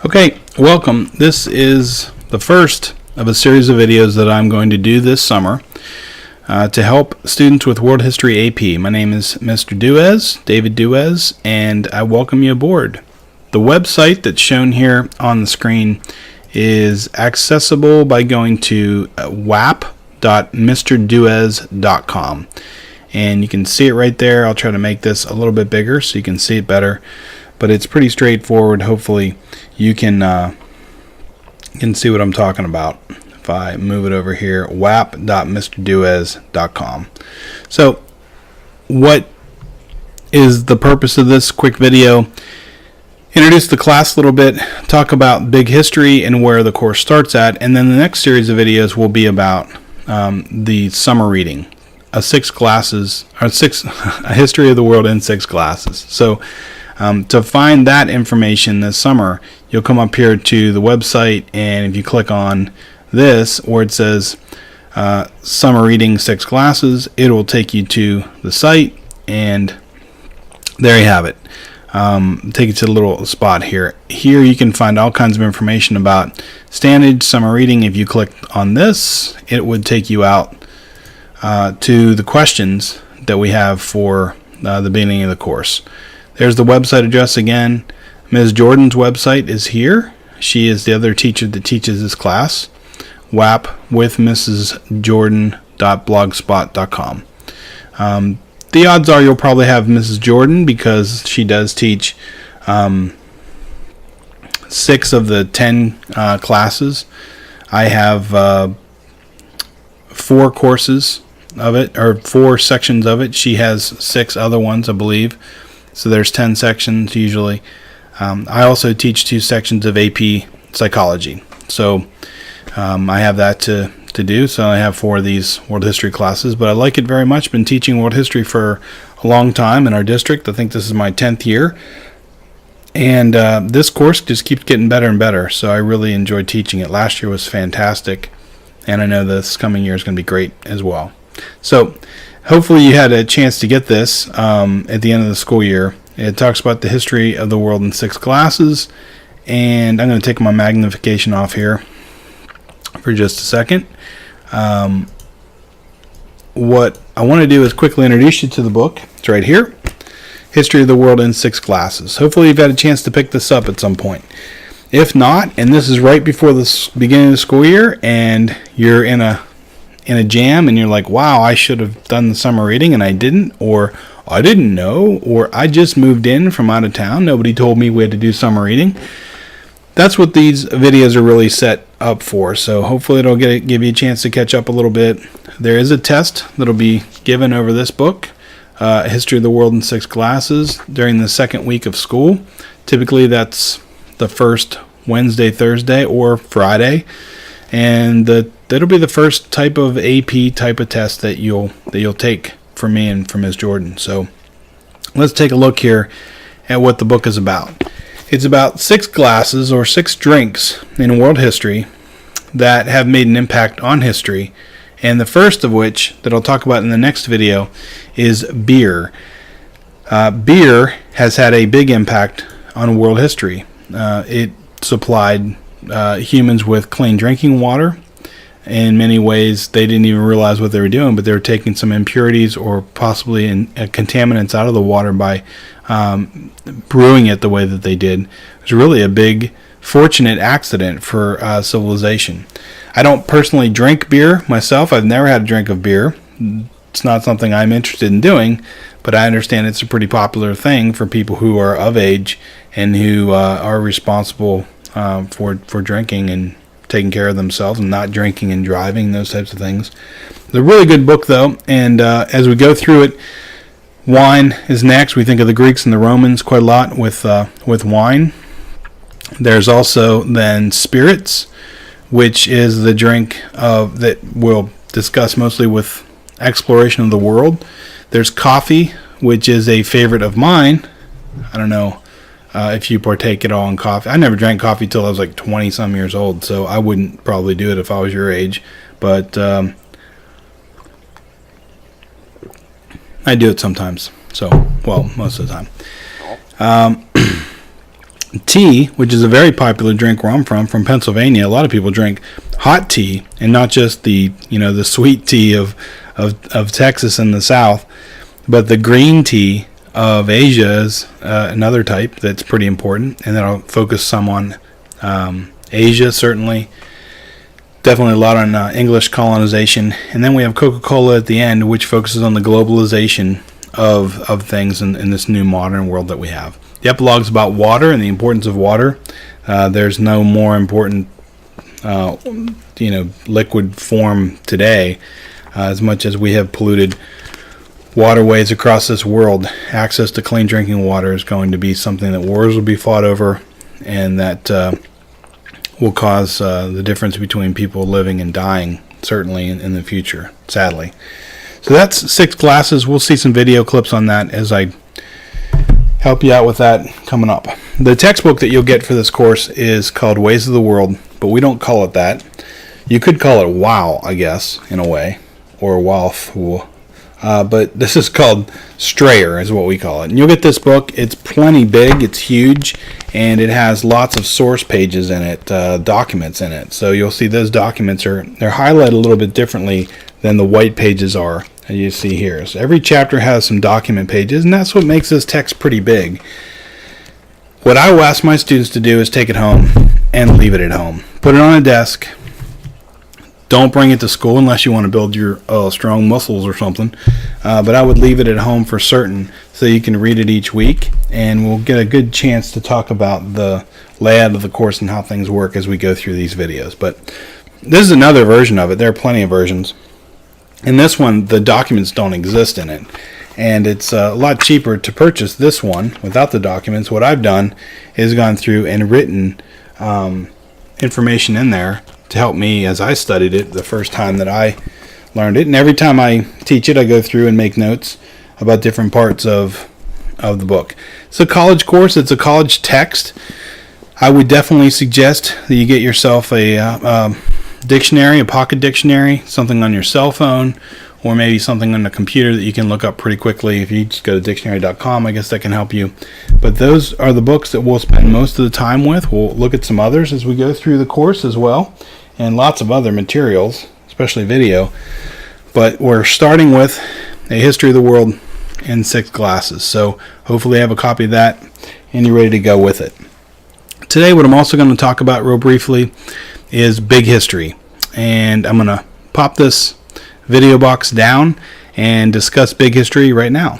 Okay, welcome. This is the first of a series of videos that I'm going to do this summer to help students with World History AP. My name is Mr. Duez, David Duez, and I welcome you aboard. The website that's shown here on the screen is accessible by going to whap.mrduez.com. And you can see it right there. I'll try to make this a little bit bigger so you can see it better. But it's pretty straightforward. Hopefully you can see what I'm talking about. If I move it over here, whap.mrduez.com. So what is the purpose of this quick video? Introduce the class a little bit, talk about big history and where the course starts at, and then the next series of videos will be about the summer reading. A history of the world in 6 classes. So to find that information this summer, you'll come up here to the website, and if you click on this where it says summer reading 6 classes, it will take you to the site, and there you have it. Take you to the little spot here. Here you can find all kinds of information about standard summer reading. If you click on this, it would take you out to the questions that we have for the beginning of the course. There's the website address again. Ms. Jordan's website is here. She is the other teacher that teaches this class. WHAP with mrsjordan.blogspot.com. The odds are you'll probably have Mrs. Jordan because she does teach 6 of the 10 classes. I have 4 courses of it, or 4 sections of it. She has 6 other ones, I believe. So there's 10 sections usually. I also teach 2 sections of AP Psychology. So I have that to do. So I have 4 of these World History classes. But I like it very much. Been teaching World History for a long time in our district. I think this is my 10th year. And this course just keeps getting better and better. So I really enjoyed teaching it. Last year was fantastic. And I know this coming year is going to be great as well. So hopefully you had a chance to get this at the end of the school year. It talks about the history of the world in 6 classes. And I'm going to take my magnification off here for just a second. What I want to do is quickly introduce you to the book. It's right here. History of the World in 6 classes. Hopefully you've had a chance to pick this up at some point. If not, and this is right before the beginning of the school year, and you're in a jam and you're like, wow, I should have done the summer reading and I didn't, or I didn't know, or I just moved in from out of town, nobody told me we had to do summer reading. That's what these videos are really set up for. So hopefully it'll give you a chance to catch up a little bit. There is a test that'll be given over this book, History of the World in 6 classes, during the second week of school. Typically that's the first Wednesday, Thursday, or Friday. And that'll be the first type of AP type of test that you'll take from me and from Ms. Jordan. So let's take a look here at what the book is about. It's about 6 glasses or 6 drinks in world history that have made an impact on history. And the first of which that I'll talk about in the next video is beer. Beer has had a big impact on world history. It supplied humans with clean drinking water. In many ways, they didn't even realize what they were doing, but they were taking some impurities or possibly contaminants out of the water by brewing it the way that they did. It was really a big, fortunate accident for civilization. I don't personally drink beer myself. I've never had a drink of beer. It's not something I'm interested in doing, but I understand it's a pretty popular thing for people who are of age and who are responsible for drinking and taking care of themselves and not drinking and driving, those types of things. It's a really good book, though, and as we go through it, wine is next. We think of the Greeks and the Romans quite a lot with wine. There's also then spirits, which is the drink that we'll discuss mostly with exploration of the world. There's coffee, which is a favorite of mine. I don't know if you partake at all in coffee. I never drank coffee till I was like 20 some years old, so I wouldn't probably do it if I was your age, but I do it sometimes. So, well, most of the time. Tea, which is a very popular drink where I'm from Pennsylvania. A lot of people drink hot tea, and not just the sweet tea of Texas and the South, but the green tea of Asia is another type that's pretty important, and then I'll focus some on Asia, certainly. Definitely a lot on English colonization. And then we have Coca-Cola at the end, which focuses on the globalization of things in this new modern world that we have. The epilogue is about water and the importance of water. There's no more important liquid form today, as much as we have polluted waterways across this world. Access to clean drinking water is going to be something that wars will be fought over, and that will cause the difference between people living and dying, certainly in the future, sadly. So that's 6 glasses. We'll see some video clips on that as I help you out with that coming up. The textbook that you'll get for this course is called Ways of the World, but we don't call it that. You could call it WOW, I guess, in a way, or WOW. But this is called Strayer, is what we call it. And you'll get this book. It's plenty big, it's huge, and it has lots of source pages in it, documents in it. So you'll see those documents they're highlighted a little bit differently than the white pages are, as you see here. So every chapter has some document pages, and that's what makes this text pretty big. What I will ask my students to do is take it home and leave it at home. Put it on a desk. Don't bring it to school unless you want to build your strong muscles or something. But I would leave it at home for certain, so you can read it each week, and we'll get a good chance to talk about the layout of the course and how things work as we go through these videos. But this is another version of it. There are plenty of versions. In this one, the documents don't exist in it, and it's a lot cheaper to purchase this one without the documents. What I've done is gone through and written information in there to help me as I studied it the first time that I learned it. And every time I teach it, I go through and make notes about different parts of the book. It's a college course. It's a college text. I would definitely suggest that you get yourself a dictionary, a pocket dictionary, something on your cell phone, or maybe something on the computer that you can look up pretty quickly. If you just go to dictionary.com, I guess that can help you. But those are the books that we'll spend most of the time with. We'll look at some others as we go through the course as well, and lots of other materials, especially video. But we're starting with A History of the World in 6 glasses. So hopefully you have a copy of that and you're ready to go with it. Today, what I'm also going to talk about real briefly is big history. And I'm going to pop this video box down and discuss big history right now.